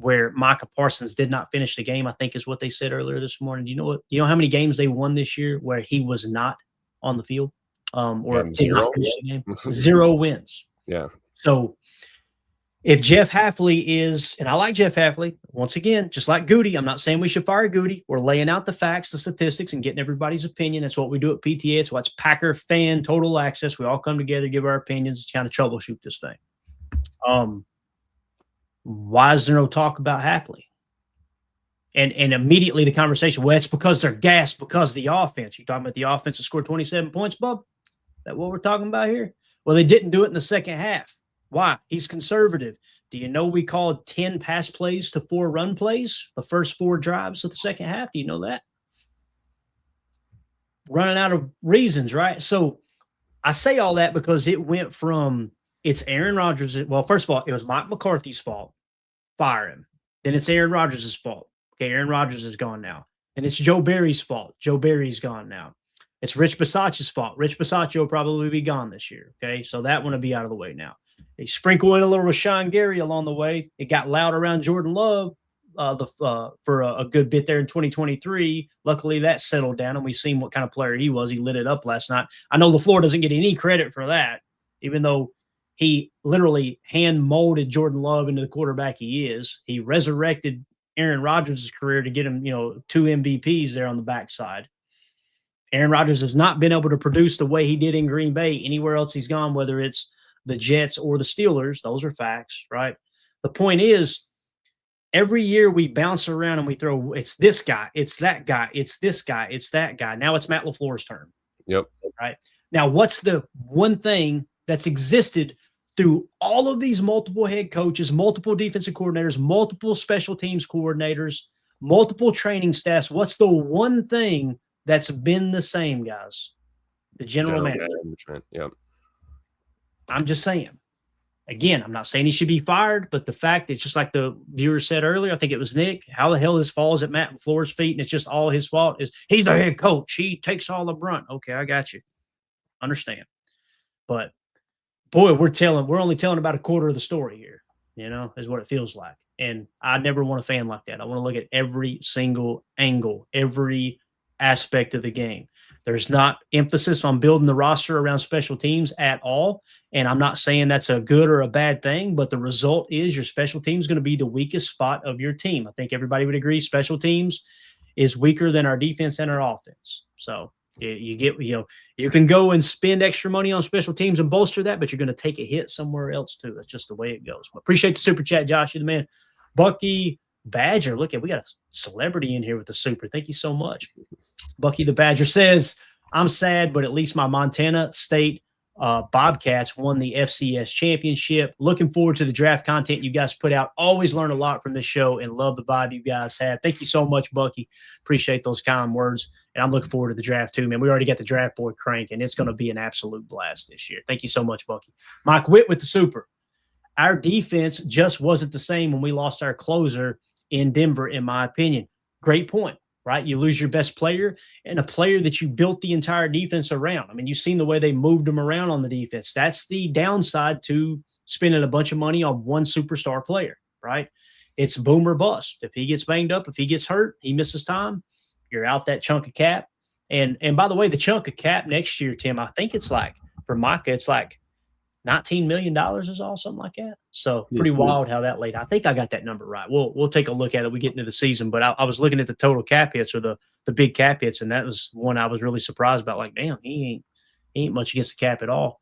Speaker 2: Micah Parsons did not finish the game, I think is what they said earlier this morning. Do you know how many games they won this year where he was not on the field or did not finish the game? 0 wins.
Speaker 3: Yeah.
Speaker 2: So if Jeff Hafley is, and I like Jeff Hafley, once again, just like Goody, I'm not saying we should fire Goody. We're laying out the facts, the statistics, and getting everybody's opinion. That's what we do at PTA. It's what's Packer Fan Total Access. We all come together, give our opinions, kind of troubleshoot this thing. Why is there no talk about Hafley? And immediately the conversation, well, it's because they're gassed because of the offense. You talking about the offense that scored 27 points, Bub? Is that what we're talking about here? Well, they didn't do it in the second half. Why? He's conservative. Do you know we called 10 pass plays to 4 run plays the first 4 drives of the second half? Do you know that? Running out of reasons, right? So I say all that because it went from it's Aaron Rodgers. Well, first of all, it was Mike McCarthy's fault. Fire him. Then it's Aaron Rodgers' fault. Okay, Aaron Rodgers is gone now. And it's Joe Barry's fault. Joe Barry's gone now. It's Rich Bisaccia's fault. Rich Bisaccia will probably be gone this year. Okay, so that one will be out of the way now. They sprinkle in a little Rashan Gary along the way. It got loud around Jordan Love for a good bit there in 2023. Luckily, that settled down, and we've seen what kind of player he was. He lit it up last night. I know LaFleur doesn't get any credit for that, even though he literally hand-molded Jordan Love into the quarterback he is. He resurrected Aaron Rodgers' career to get him, 2 MVPs there on the backside. Aaron Rodgers has not been able to produce the way he did in Green Bay anywhere else he's gone, whether it's the Jets or the Steelers. Those are facts, right? The point is, every year we bounce around and we throw, it's this guy, it's that guy, it's this guy, it's that guy. Now it's Matt LaFleur's turn.
Speaker 3: Yep.
Speaker 2: Right? Now, what's the one thing that's existed through all of these multiple head coaches, multiple defensive coordinators, multiple special teams coordinators, multiple training staffs? What's the one thing that's been the same, guys? The general manager.
Speaker 3: Yep.
Speaker 2: I'm just saying. Again, I'm not saying he should be fired, but the fact it's just like the viewer said earlier, I think it was Nick, how the hell this falls at Matt LaFleur's feet and it's just all his fault is he's the head coach. He takes all the brunt. Okay, I got you. Understand. But boy, we're only telling about a quarter of the story here, is what it feels like. And I never want a fan like that. I want to look at every single angle, every aspect of the game. There's not emphasis on building the roster around special teams at all. And I'm not saying that's a good or a bad thing, but the result is your special teams going to be the weakest spot of your team. I think everybody would agree special teams is weaker than our defense and our offense. So you get, you can go and spend extra money on special teams and bolster that, but you're going to take a hit somewhere else too. That's just the way it goes. But appreciate the super chat, Josh. You're the man. Bucky Badger, look at, we got a celebrity in here with the super. Thank you so much. Bucky the Badger says, I'm sad, but at least my Montana State Bobcats won the FCS championship. Looking forward to the draft content you guys put out. Always learn a lot from this show and love the vibe you guys have. Thank you so much, Bucky. Appreciate those kind words. And I'm looking forward to the draft too, man. We already got the draft board cranking. It's going to be an absolute blast this year. Thank you so much, Bucky. Mike Witt with the super. Our defense just wasn't the same when we lost our closer in Denver, in my opinion. Great point. Right? You lose your best player and a player that you built the entire defense around. I mean, you've seen the way they moved them around on the defense. That's the downside to spending a bunch of money on one superstar player, right? It's boom or bust. If he gets banged up, if he gets hurt, he misses time, you're out that chunk of cap. And by the way, the chunk of cap next year, Tim, I think it's like, for Micah, it's like $19 million is all, something like that. So pretty wild how that laid. I think I got that number right. We'll take a look at it. We get into the season, but I was looking at the total cap hits or the big cap hits, and that was one I was really surprised about. Like, damn, he ain't much against the cap at all.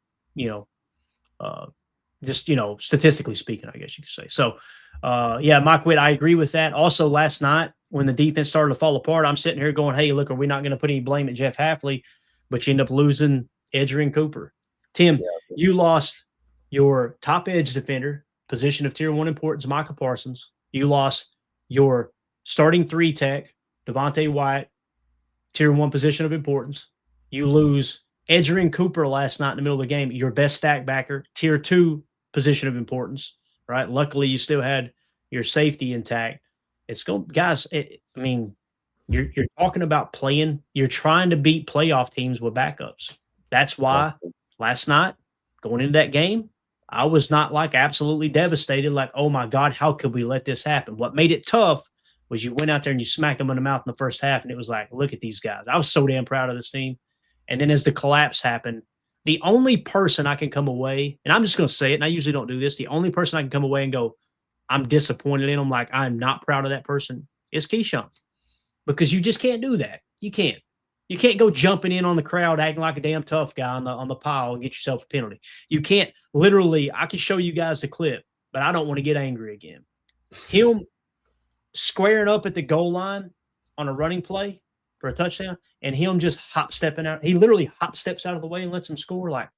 Speaker 2: Just statistically speaking, I guess you could say. So, yeah, Mike Witt, I agree with that. Also, last night when the defense started to fall apart, I'm sitting here going, "Hey, look, are we not going to put any blame at Jeff Hafley?" But you end up losing Edgerrin Cooper. Tim, you lost your top edge defender, position of tier 1 importance, Micah Parsons. You lost your starting 3 tech, Devontae Wyatt, tier 1 position of importance. You lose Edgerrin Cooper last night in the middle of the game, your best stack backer, tier 2 position of importance, right? Luckily, you still had your safety intact. It's going, guys, you're talking about playing. You're trying to beat playoff teams with backups. That's why last night, going into that game, I was not like absolutely devastated, like, oh my God, how could we let this happen? What made it tough was you went out there and you smacked them in the mouth in the first half, and it was like, look at these guys. I was so damn proud of this team. And then as the collapse happened, the only person I can come away, and I'm just going to say it, and I usually don't do this, the only person I can come away and go, I'm disappointed in them, like I'm not proud of that person, is Keisean. Because you just can't do that. You can't. You can't go jumping in on the crowd, acting like a damn tough guy on the pile and get yourself a penalty. You can't literally, I can show you guys the clip, but I don't want to get angry again. Him squaring up at the goal line on a running play for a touchdown and him just hop-stepping out. He literally hop-steps out of the way and lets him score. Like,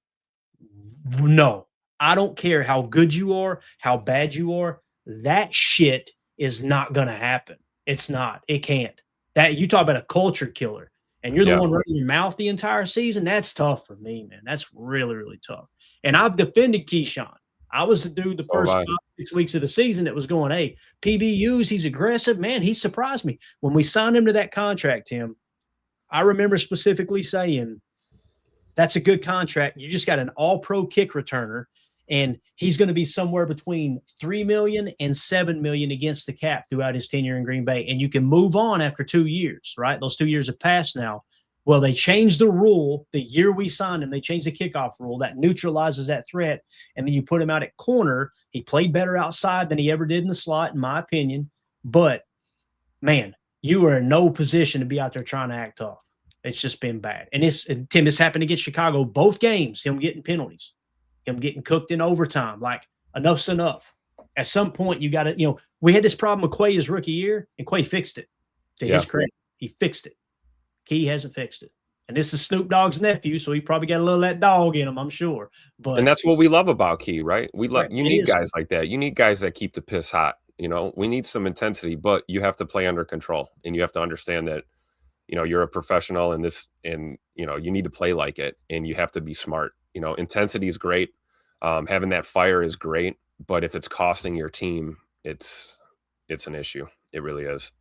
Speaker 2: no, I don't care how good you are, how bad you are. That shit is not going to happen. It's not. It can't. That you talk about a culture killer. And you're the one running your mouth the entire season, that's tough for me, man. That's really, really tough. And I've defended Keisean. I was the dude the first 5-6 weeks of the season that was going, hey, PBUs, he's aggressive. Man, he surprised me. When we signed him to that contract, Tim, I remember specifically saying, that's a good contract. You just got an all-pro kick returner, and he's going to be somewhere between $3 million and $7 million against the cap throughout his tenure in Green Bay. And you can move on after 2 years, right? Those 2 years have passed now. Well, they changed the rule the year we signed him. They changed the kickoff rule that neutralizes that threat. And then you put him out at corner. He played better outside than he ever did in the slot, in my opinion. But, man, you are in no position to be out there trying to act tough. It's just been bad. And Tim, this happened against Chicago. Both games, him getting penalties. Him getting cooked in overtime. Like, enough's enough. At some point, you got to, we had this problem with Quay his rookie year, and Quay fixed it. To his credit, he fixed it. Key hasn't fixed it. And this is Snoop Dogg's nephew, so he probably got a little of that dog in him, I'm sure. And
Speaker 3: that's what we love about Key, right? You need guys like that. You need guys that keep the piss hot. We need some intensity, but you have to play under control, and you have to understand that, you're a professional in this, and you need to play like it, and you have to be smart. Intensity is great. Having that fire is great, but if it's costing your team, it's an issue. It really is.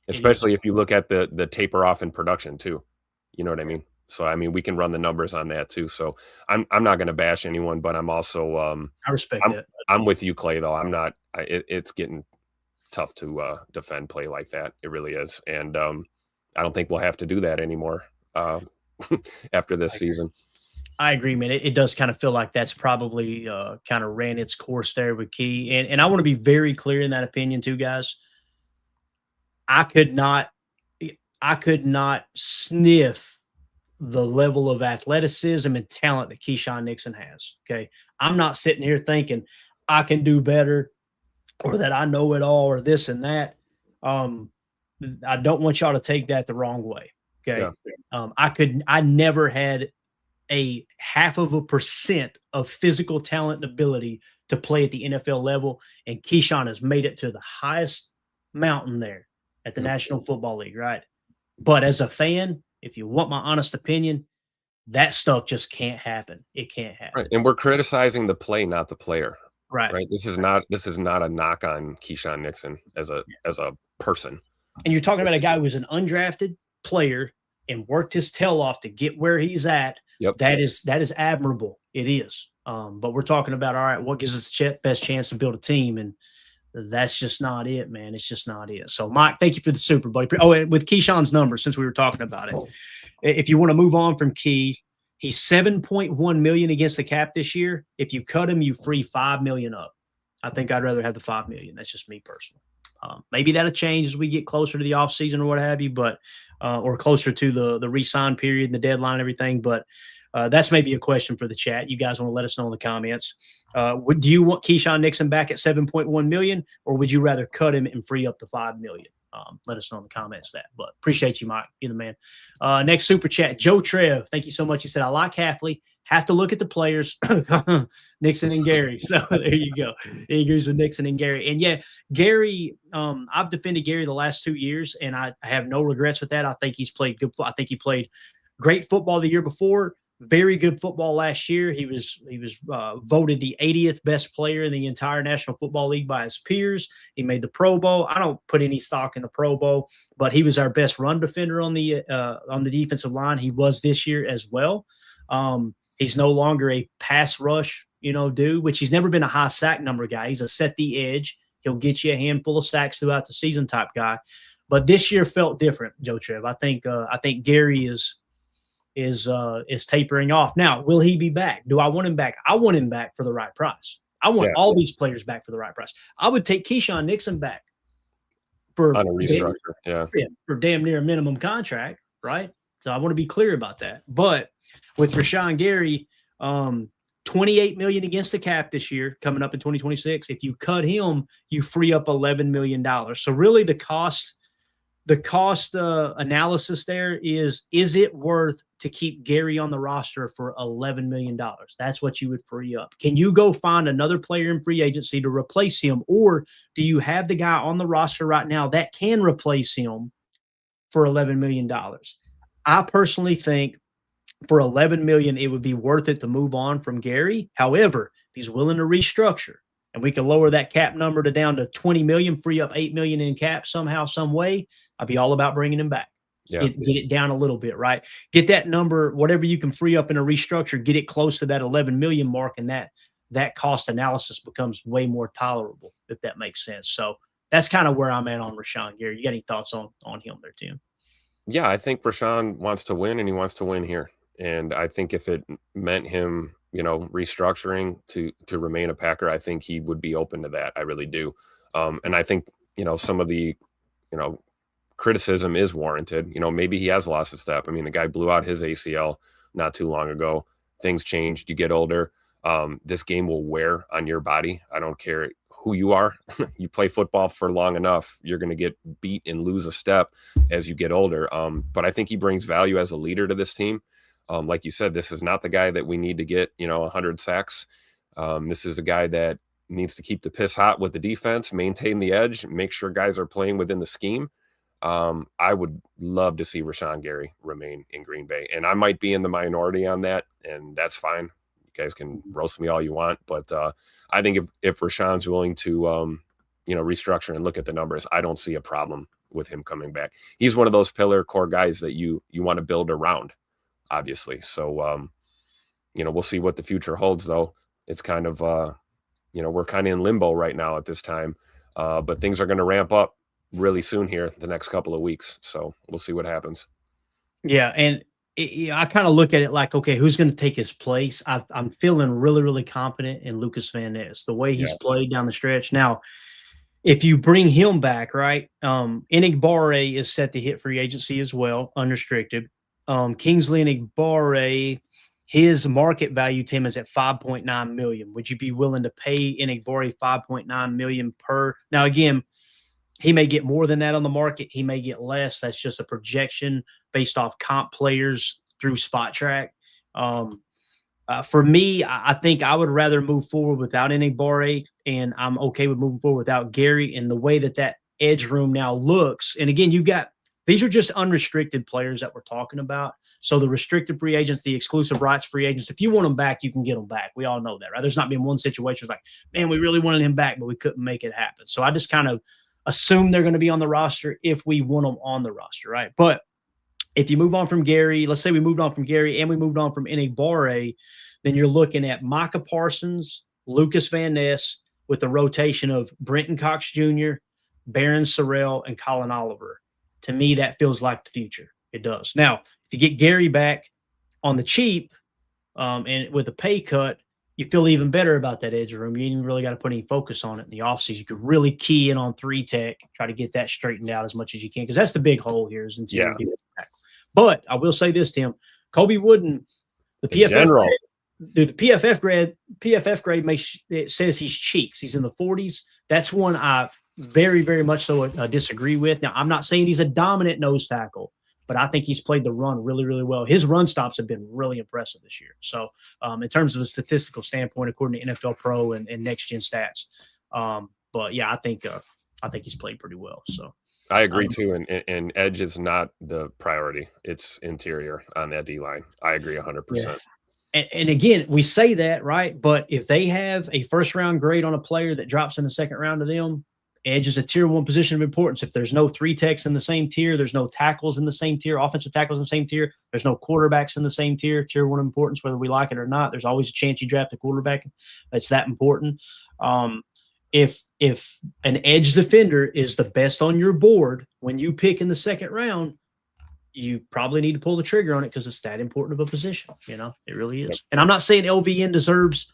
Speaker 3: Especially if you look at the taper off in production too. You know what I mean? So, we can run the numbers on that too. So I'm not going to bash anyone, but I'm also,
Speaker 2: I respect that.
Speaker 3: I'm with you, Clay, though. I'm not, it's getting tough to defend play like that. It really is. And I don't think we'll have to do that anymore after this season.
Speaker 2: I agree, man. It does kind of feel like that's probably kind of ran its course there with Key. And I want to be very clear in that opinion too, guys. I could not sniff the level of athleticism and talent that Keisean Nixon has. Okay. I'm not sitting here thinking I can do better or that I know it all or this and that. I don't want y'all to take that the wrong way. Okay. Yeah. I never had a 0.5% of physical talent and ability to play at the NFL level. And Keisean has made it to the highest mountain there at the National Football League. Right. But as a fan, if you want my honest opinion, that stuff just can't happen. It can't happen.
Speaker 3: Right. And we're criticizing the play, not the player.
Speaker 2: Right.
Speaker 3: This is not a knock on Keisean Nixon as a person.
Speaker 2: And you're talking about a guy who was an undrafted player and worked his tail off to get where he's at.
Speaker 3: Yep.
Speaker 2: That is admirable. It is. But we're talking about, all right, what gives us the best chance to build a team? And that's just not it, man. It's just not it. So, Mike, thank you for the super, buddy. Oh, and with Keyshawn's numbers, since we were talking about it, if you want to move on from Key, he's $7.1 million against the cap this year. If you cut him, you free $5 million up. I think I'd rather have the $5 million. That's just me personally. Maybe that'll change as we get closer to the offseason or what have you, but or closer to the re-sign period and the deadline and everything. But that's maybe a question for the chat. You guys want to let us know in the comments. Do you want Keisean Nixon back at $7.1 million, or would you rather cut him and free up the $5 million? Let us know in the comments that. But appreciate you, Mike. You're the man. Next super chat, Joe Trev. Thank you so much. He said, I like Hafley. Have to look at the players, Nixon and Gary. So there you go. He agrees with Nixon and Gary. And yeah, Gary, I've defended Gary the last 2 years, and I have no regrets with that. I think he's played good. I think he played great football the year before. Very good football last year. He was voted the 80th best player in the entire National Football League by his peers. He made the Pro Bowl. I don't put any stock in the Pro Bowl, but he was our best run defender on the defensive line. He was this year as well. He's no longer a pass rush, dude, which he's never been a high sack number guy. He's a set the edge. He'll get you a handful of sacks throughout the season type guy. But this year felt different, Joe Trev. I think Gary is tapering off. Now, will he be back? Do I want him back? I want him back for the right price. I want all these players back for the right price. I would take Keisean Nixon back for
Speaker 3: on a restructure,
Speaker 2: for damn near a minimum contract, right? So I want to be clear about that. But with Rashan Gary, $28 million against the cap this year, coming up in 2026. If you cut him, you free up $11 million. So really, the cost analysis there is it worth to keep Gary on the roster for $11 million? That's what you would free up. Can you go find another player in free agency to replace him, or do you have the guy on the roster right now that can replace him for $11 million? I personally think for $11 million, it would be worth it to move on from Gary. However, if he's willing to restructure and we can lower that cap number down to $20 million, free up $8 million in cap somehow, some way, I'd be all about bringing him back. Yeah. Get it down a little bit, right? Get that number, whatever you can free up in a restructure, get it close to that 11 million mark, and that cost analysis becomes way more tolerable, if that makes sense. So that's kind of where I'm at on Rashan Gary. You got any thoughts on him there, Tim?
Speaker 3: Yeah, I think Rashan wants to win, and he wants to win here. And I think if it meant him, restructuring to remain a Packer, I think he would be open to that. I really do. And I think, some of the, criticism is warranted. Maybe he has lost a step. I mean, the guy blew out his ACL not too long ago. Things changed. You get older. This game will wear on your body. I don't care who you are. You play football for long enough, you're going to get beat and lose a step as you get older. But I think he brings value as a leader to this team. Like you said, this is not the guy that we need to get, 100 sacks. This is a guy that needs to keep the piss hot with the defense, maintain the edge, make sure guys are playing within the scheme. I would love to see Rashan Gary remain in Green Bay, and I might be in the minority on that, and that's fine. You guys can roast me all you want, but I think if Rashan's willing to, restructure and look at the numbers, I don't see a problem with him coming back. He's one of those pillar core guys that you want to build around, obviously. So, we'll see what the future holds, though. It's kind of, we're kind of in limbo right now at this time, but things are going to ramp up really soon here, the next couple of weeks. So we'll see what happens.
Speaker 2: Yeah, and I kind of look at it like, okay, who's going to take his place? I'm feeling really, really confident in Lucas Van Ness, the way he's played down the stretch. Now, if you bring him back, right, Enigbare is set to hit free agency as well, unrestricted. Kingsley Enigbare, his market value, Tim, is at $5.9 million. Would you be willing to pay Enigbare $5.9 million per? Now, again, he may get more than that on the market. He may get less. That's just a projection based off comp players through Spot Track. For me, I think I would rather move forward without Enigbare, and I'm okay with moving forward without Gary. And the way that edge room now looks, and again, these are just unrestricted players that we're talking about. So the restricted free agents, the exclusive rights free agents, if you want them back, you can get them back. We all know that, right? There's not been one situation where it's like, man, we really wanted him back, but we couldn't make it happen. So I just kind of assume they're going to be on the roster if we want them on the roster, right? But if you move on from Gary, let's say we moved on from Gary and we moved on from Enigbare, then you're looking at Micah Parsons, Lucas Van Ness, with the rotation of Brenton Cox Jr., Barron Sorrell, and Colin Oliver. To me, that feels like the future. It does. Now, if you get Gary back on the cheap and with a pay cut, you feel even better about that edge room. You ain't really got to put any focus on it in the offseason. You could really key in on 3-tech, try to get that straightened out as much as you can, because that's the big hole here is interior defense tackle. But I will say this, Tim. Kobe Wooden, the PFF grade it says he's cheeks. He's in the 40s. That's one I very, very much so disagree with. Now, I'm not saying he's a dominant nose tackle, but I think he's played the run really, really well. His run stops have been really impressive this year. So in terms of a statistical standpoint, according to NFL Pro and Next Gen Stats. But yeah, I think he's played pretty well. So
Speaker 3: I agree too. And edge is not the priority. It's interior on that D line. I agree 100%.
Speaker 2: Yeah. And again, we say that, right? But if they have a first round grade on a player that drops in the second round to them, edge is a tier 1 position of importance. If there's no 3-techs in the same tier, there's no tackles in the same tier, offensive tackles in the same tier, there's no quarterbacks in the same tier 1 importance, whether we like it or not. There's always a chance you draft a quarterback. It's that important. If an edge defender is the best on your board when you pick in the second round, you probably need to pull the trigger on it because it's that important of a position. It really is. And I'm not saying LVN deserves,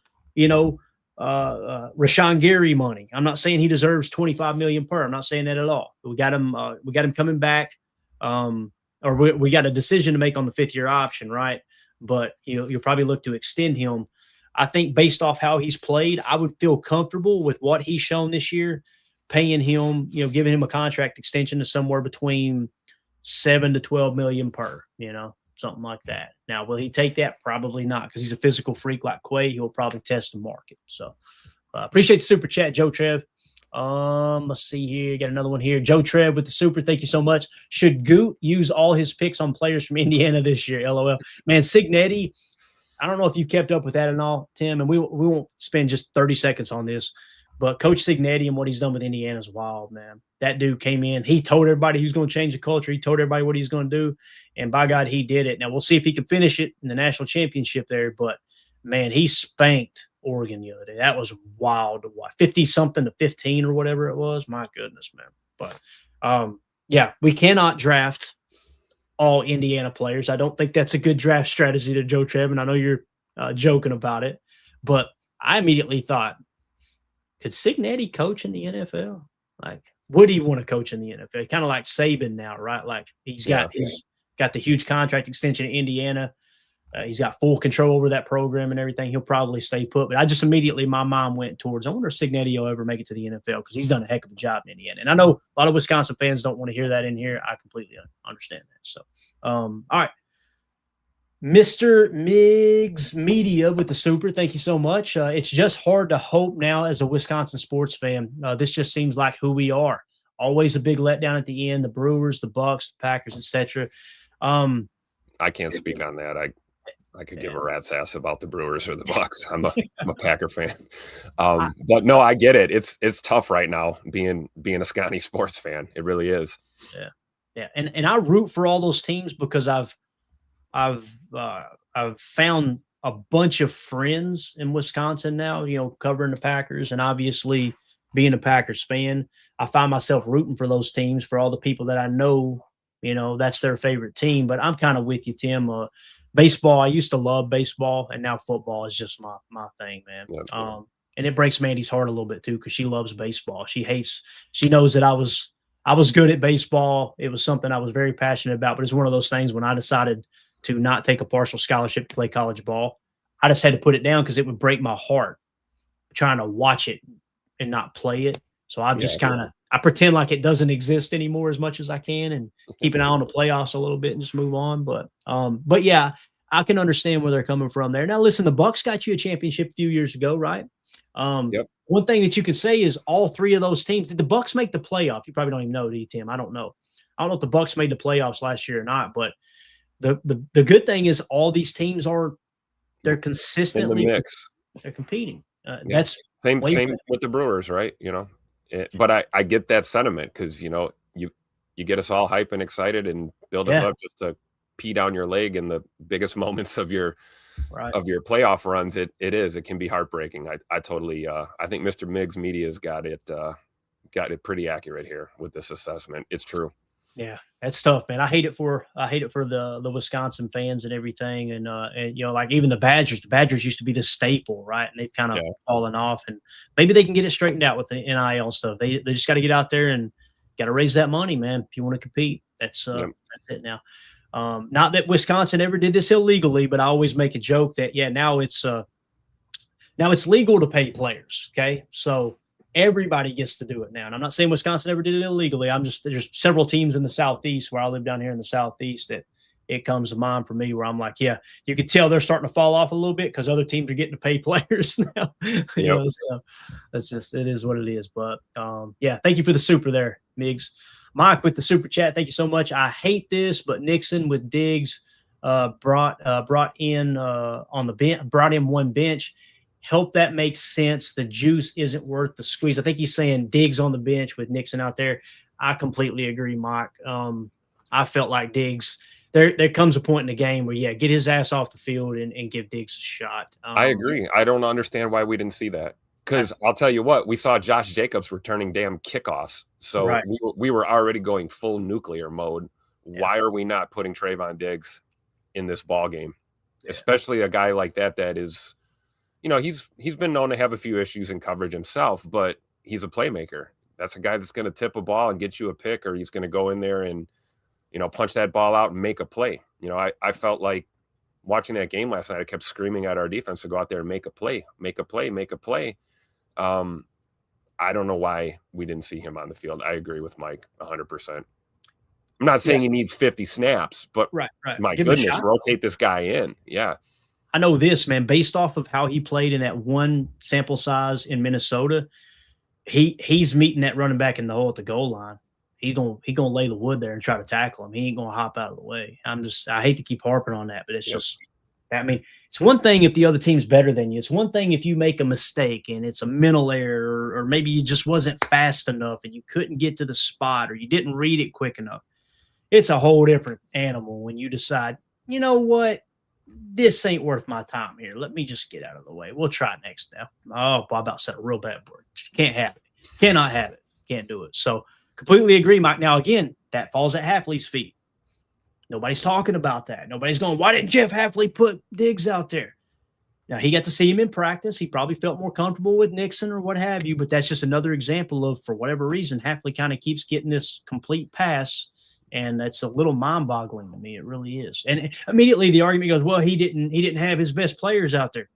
Speaker 2: Rashan Gary money. I'm not saying he deserves $25 million per. I'm not saying that at all. We got him coming back, or we got a decision to make on the 5th-year option, right? But you'll probably look to extend him. I think based off how he's played, I would feel comfortable with what he's shown this year, paying him, giving him a contract extension to somewhere between $7 to $12 million per, something like that. Now, will he take that? Probably not, because he's a physical freak like Quay. He'll probably test the market. So appreciate the super chat, Joe Trev. Let's see here. Got another one here. Joe Trev with the super. Thank you so much. Should Goot use all his picks on players from Indiana this year? LOL. Man, Cignetti, I don't know if you've kept up with that and all, Tim, and we won't spend just 30 seconds on this, but Coach Cignetti and what he's done with Indiana is wild, man. That dude came in. He told everybody he was going to change the culture. He told everybody what he's going to do, and by God, he did it. Now, we'll see if he can finish it in the national championship there, but, man, he spanked Oregon the other day. That was wild to watch. 50-something to 15 or whatever it was. My goodness, man. But, yeah, we cannot draft all Indiana players. I don't think that's a good draft strategy to Joe Trev, and I know you're joking about it, but I immediately thought, could Cignetti coach in the NFL? Like, would he want to coach in the NFL? Kind of like Saban now, right? Like he's got the huge contract extension in Indiana. He's got full control over that program and everything. He'll probably stay put. But I just immediately, my mind went towards, I wonder if Cignetti will ever make it to the NFL because he's done a heck of a job in Indiana. And I know a lot of Wisconsin fans don't want to hear that in here. I completely understand that. So, all right. Mr. Miggs Media with the super. Thank you so much. It's just hard to hope now as a Wisconsin sports fan. This just seems like who we are. Always a big letdown at the end. The Brewers, the Bucks, the Packers, etc.
Speaker 3: I can't speak on that. I could give a rat's ass about the Brewers or the Bucks. I'm a Packer fan. But no, I get it. It's tough right now being a Scotty sports fan. It really is.
Speaker 2: Yeah. And I root for all those teams because I've found a bunch of friends in Wisconsin now, covering the Packers, and obviously being a Packers fan, I find myself rooting for those teams, for all the people that I know, that's their favorite team. But I'm kind of with you, Tim. Baseball, I used to love baseball, and now football is just my thing, man.
Speaker 3: Yeah.
Speaker 2: And it breaks Mandy's heart a little bit too, because she loves baseball. She knows that I was good at baseball. It was something I was very passionate about, but it's one of those things when I decided to not take a partial scholarship to play college ball, I just had to put it down because it would break my heart trying to watch it and not play it. So I just I pretend like it doesn't exist anymore as much as I can and keep an eye on the playoffs a little bit and just move on. But yeah, I can understand where they're coming from there. Now, listen, the Bucs got you a championship a few years ago, right? One thing that you could say is all three of those teams, did the Bucs make the playoff? You probably don't even know, do you, Tim? I don't know. I don't know if the Bucs made the playoffs last year or not, but the good thing is all these teams they're consistently
Speaker 3: in the mix.
Speaker 2: They're competing.
Speaker 3: That's same with the Brewers, right? But I get that sentiment because you get us all hype and excited and build us up just to pee down your leg in the biggest moments of your playoff runs. It can be heartbreaking. I totally I think Mr. Miggs Media's got it pretty accurate here with this assessment. It's true.
Speaker 2: Yeah, that's tough, man. I hate it for the Wisconsin fans and everything, and like even the Badgers. The Badgers used to be the staple, right? And they've kind of fallen off, and maybe they can get it straightened out with the NIL stuff. They just got to get out there and got to raise that money, man. If you want to compete, that's it now. Not that Wisconsin ever did this illegally, but I always make a joke that now it's legal to pay players. Okay, so everybody gets to do it now. And I'm not saying Wisconsin ever did it illegally. There's several teams in the Southeast where I live down here in the Southeast that it comes to mind for me where I'm like, yeah, you could tell they're starting to fall off a little bit because other teams are getting to pay players now. So that's just, it is what it is. But thank you for the super there, Miggs. Mike with the super chat. Thank you so much. I hate this, but Nixon with Diggs brought in one bench. Hope that makes sense. The juice isn't worth the squeeze. I think he's saying Diggs on the bench with Nixon out there. I completely agree, Mike. I felt like Diggs, there comes a point in the game where, get his ass off the field and give Diggs a shot.
Speaker 3: I agree. I don't understand why we didn't see that. Because I'll tell you what, we saw Josh Jacobs returning damn kickoffs. So we were already going full nuclear mode. Yeah. Why are we not putting Trayvon Diggs in this ball game? Yeah. Especially a guy like that is – he's been known to have a few issues in coverage himself, but he's a playmaker. That's a guy that's going to tip a ball and get you a pick, or he's going to go in there and, punch that ball out and make a play. I felt like watching that game last night, I kept screaming at our defense to go out there and make a play, make a play, make a play. I don't know why we didn't see him on the field. I agree with Mike 100%. I'm not saying he needs 50 snaps, but my goodness, rotate this guy in. Yeah.
Speaker 2: I know this, man, based off of how he played in that one sample size in Minnesota, he's meeting that running back in the hole at the goal line. He gonna lay the wood there and try to tackle him. He ain't gonna hop out of the way. I hate to keep harping on that, but it's just, I mean, it's one thing if the other team's better than you. It's one thing if you make a mistake and it's a mental error, or maybe you just wasn't fast enough and you couldn't get to the spot, or you didn't read it quick enough. It's a whole different animal when you decide, you know what? This ain't worth my time here. Let me just get out of the way. We'll try next now. Oh, well, I about said a real bad word. Just can't have it. Cannot have it. Can't do it. So completely agree, Mike. Now, again, that falls at Hafley's feet. Nobody's talking about that. Nobody's going, why didn't Jeff Hafley put Diggs out there? Now, he got to see him in practice. He probably felt more comfortable with Nixon or what have you, but that's just another example of, for whatever reason, Hafley kind of keeps getting this complete pass. And that's a little mind-boggling to me. It really is. And immediately the argument goes, well, he didn't have his best players out there.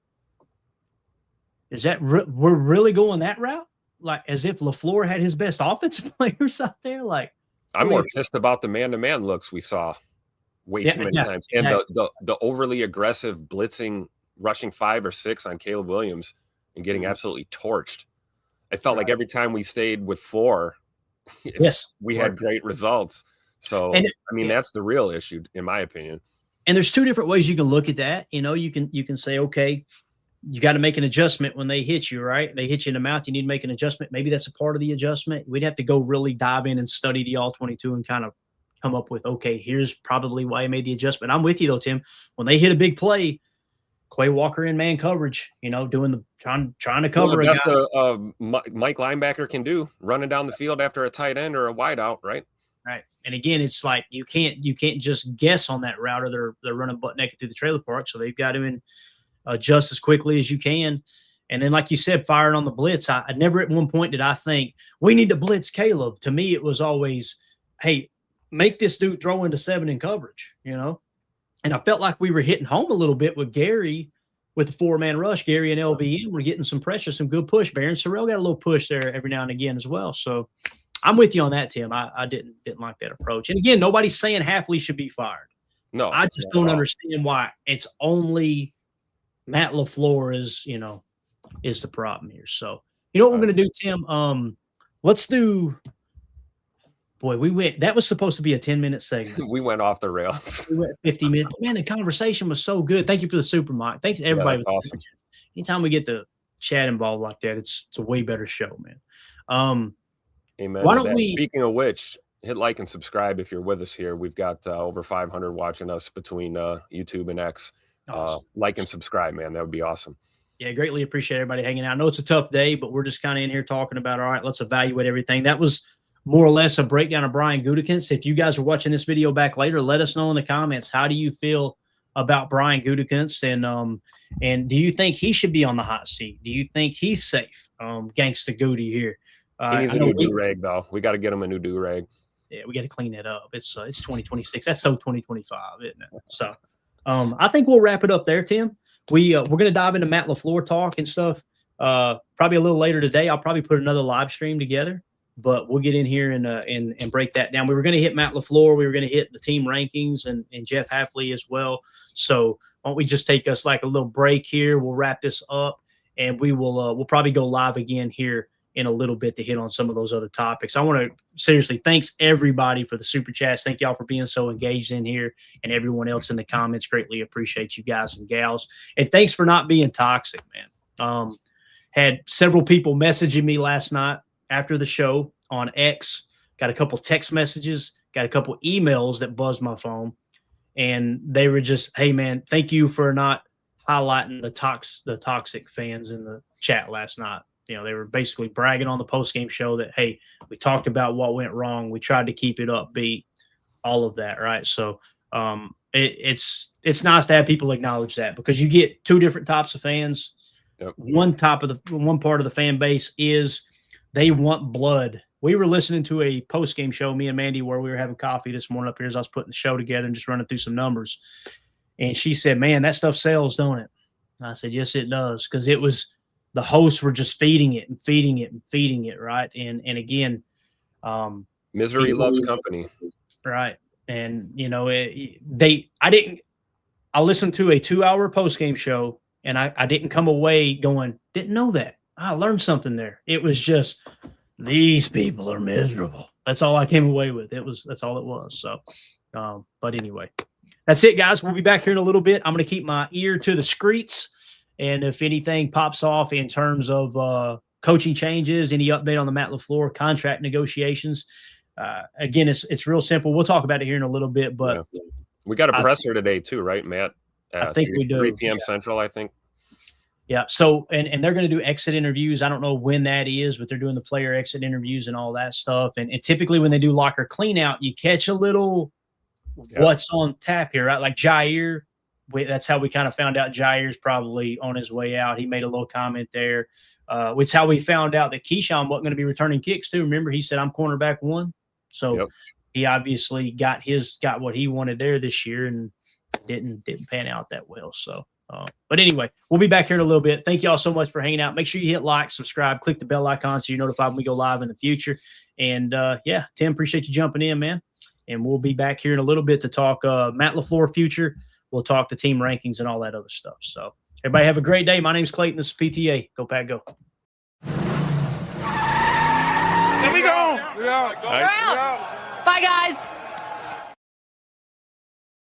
Speaker 2: Is that we're really going that route? Like as if LaFleur had his best offensive players out there? Like
Speaker 3: I'm more pissed about the man-to-man looks we saw way too many times. And the overly aggressive blitzing, rushing 5 or 6 on Caleb Williams and getting absolutely torched. It felt like every time we stayed with 4, we had great results. So, that's the real issue, in my opinion.
Speaker 2: And there's 2 different ways you can look at that. You can say, okay, you got to make an adjustment when they hit you, right? They hit you in the mouth. You need to make an adjustment. Maybe that's a part of the adjustment. We'd have to go really dive in and study the All-22 and kind of come up with, okay, here's probably why I made the adjustment. I'm with you, though, Tim. When they hit a big play, Quay Walker in man coverage, trying to cover
Speaker 3: the
Speaker 2: a
Speaker 3: best
Speaker 2: guy.
Speaker 3: Mike linebacker can do, running down the field after a tight end or a wide out, right?
Speaker 2: Right. And again, it's like you can't just guess on that route, or they're running butt naked through the trailer park. So they've got to adjust as quickly as you can. And then, like you said, firing on the blitz. I never at one point did I think we need to blitz Caleb. To me, it was always, hey, make this dude throw into 7 in coverage, And I felt like we were hitting home a little bit with Gary, with the 4-man rush. Gary and LBM were getting some pressure, some good push. Baron Sorrell got a little push there every now and again as well. So I'm with you on that, Tim. I didn't like that approach. And again, nobody's saying Hafley should be fired.
Speaker 3: No,
Speaker 2: I just don't understand why it's only Matt LaFleur is the problem here. So you know what we're going to do, Tim? Let's do. Boy, that was supposed to be a 10-minute segment.
Speaker 3: We went off the rails.
Speaker 2: We went 50 minutes. Man, the conversation was so good. Thank you for the super, Mike. Thanks to everybody.
Speaker 3: Yeah, that's awesome.
Speaker 2: Anytime we get the chat involved like that, it's a way better show, man.
Speaker 3: Amen. Why don't Speaking of which, hit like and subscribe if you're with us here. We've got over 500 watching us between YouTube and X. Awesome. Like and subscribe, man. That would be awesome.
Speaker 2: Yeah, greatly appreciate everybody hanging out. I know it's a tough day, but we're just kind of in here talking about, all right, let's evaluate everything. That was more or less a breakdown of Brian Gutekunst. If you guys are watching this video back later, let us know in the comments, how do you feel about Brian Gutekunst? And do you think he should be on the hot seat? Do you think he's safe? Gangsta Goody here.
Speaker 3: He needs a new do-rag, though. We got to get him a new do-rag.
Speaker 2: Yeah, we got to clean that up. It's 2026. That's so 2025, isn't it? So I think we'll wrap it up there, Tim. We're going to dive into Matt LaFleur talk and stuff probably a little later today. I'll probably put another live stream together, but we'll get in here and break that down. We were going to hit Matt LaFleur. We were going to hit the team rankings and Jeff Hafley as well. So why don't we just take us like a little break here? We'll wrap this up, and we'll probably go live again here in a little bit to hit on some of those other topics. I want to seriously thanks everybody for the super chats. Thank y'all for being so engaged in here, and everyone else in the comments. Greatly appreciate you guys and gals. And thanks for not being toxic, man. Had several people messaging me last night after the show on X. Got a couple text messages, got a couple emails that buzzed my phone. And they were just, hey, man, thank you for not highlighting the toxic fans in the chat last night. They were basically bragging on the postgame show that, hey, we talked about what went wrong. We tried to keep it upbeat, all of that, right? So it's nice to have people acknowledge that, because you get two different types of fans. Yep. One part of the fan base is they want blood. We were listening to a postgame show, me and Mandy, where we were having coffee this morning up here as I was putting the show together and just running through some numbers. And she said, man, that stuff sells, don't it? And I said, yes, it does, because it was – the hosts were just feeding it and feeding it and feeding it, right? And again,
Speaker 3: misery loves company,
Speaker 2: right? And I listened to a 2-hour postgame show, and I didn't come away going, didn't know that. I learned something there. It was just, these people are miserable. That's all I came away with. That's all it was. So, but anyway, that's it, guys. We'll be back here in a little bit. I'm going to keep my ear to the streets. And if anything pops off in terms of coaching changes, any update on the Matt LaFleur contract negotiations, again, it's real simple. We'll talk about it here in a little bit. But
Speaker 3: we got a presser today too, right, Matt?
Speaker 2: I think we do.
Speaker 3: 3 p.m. Central, I think.
Speaker 2: Yeah. So, and they're going to do exit interviews. I don't know when that is, but they're doing the player exit interviews and all that stuff. And typically when they do locker clean out, you catch a little what's on tap here, right? Like Jair. That's how we kind of found out Jair's probably on his way out. He made a little comment there. It's how we found out that Keisean wasn't going to be returning kicks too. Remember, he said, I'm cornerback 1. So he obviously got what he wanted there this year, and didn't pan out that well. So, but anyway, we'll be back here in a little bit. Thank you all so much for hanging out. Make sure you hit like, subscribe, click the bell icon so you're notified when we go live in the future. And Tim, appreciate you jumping in, man. And we'll be back here in a little bit to talk Matt LaFleur future. We'll talk the team rankings and all that other stuff. So everybody have a great day. My name's Clayton. This is PTA. Go Pack, go.
Speaker 4: There we go.
Speaker 5: Bye, guys.